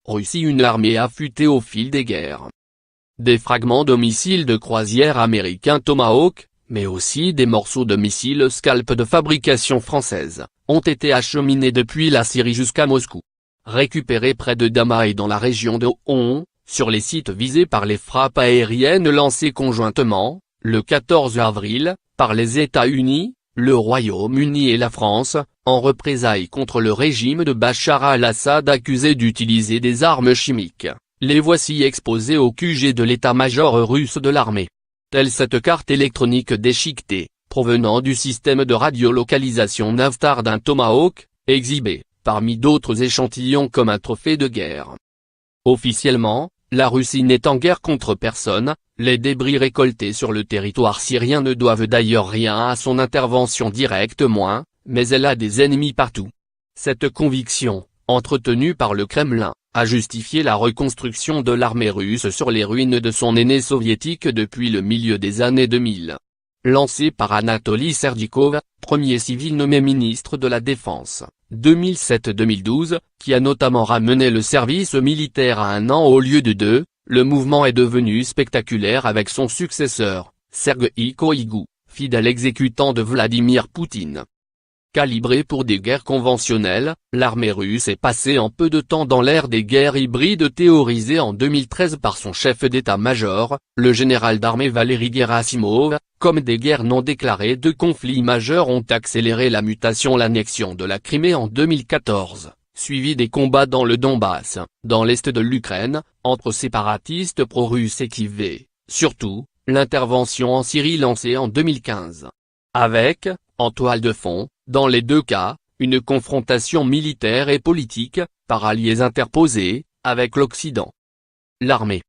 Russie. Une armée affûtée au fil des guerres. Des fragments de missiles de croisière américains Tomahawk, mais aussi des morceaux de missiles Scalp de fabrication française, ont été acheminés depuis la Syrie jusqu'à Moscou. Récupérés près de Dama et dans la région de Hon, sur les sites visés par les frappes aériennes lancées conjointement, le 14 avril, par les États-Unis, le Royaume-Uni et la France, en représailles contre le régime de Bachar al-Assad accusé d'utiliser des armes chimiques. Les voici exposés au QG de l'état-major russe de l'armée. Telle cette carte électronique déchiquetée, provenant du système de radiolocalisation Navstar d'un Tomahawk, exhibée, parmi d'autres échantillons comme un trophée de guerre. Officiellement, la Russie n'est en guerre contre personne, les débris récoltés sur le territoire syrien ne doivent d'ailleurs rien à son intervention directe mais elle a des ennemis partout. Cette conviction, entretenue par le Kremlin, a justifié la reconstruction de l'armée russe sur les ruines de son aîné soviétique depuis le milieu des années 2000. Lancée par Anatoly Serdyakov, premier civil nommé ministre de la Défense, 2007-2012, qui a notamment ramené le service militaire à 1 an au lieu de 2, le mouvement est devenu spectaculaire avec son successeur, Sergueï Koïgou, fidèle exécutant de Vladimir Poutine. Calibrée pour des guerres conventionnelles, l'armée russe est passée en peu de temps dans l'ère des guerres hybrides théorisée en 2013 par son chef d'état-major, le général d'armée Valery Gerasimov, comme des guerres non déclarées. Deux conflits majeurs ont accéléré la mutation. L'annexion de la Crimée en 2014, suivi des combats dans le Donbass, dans l'est de l'Ukraine, entre séparatistes pro-russes et Kiev, surtout, l'intervention en Syrie lancée en 2015. Avec, en toile de fond, dans les deux cas, une confrontation militaire et politique, par alliés interposés, avec l'Occident. L'armée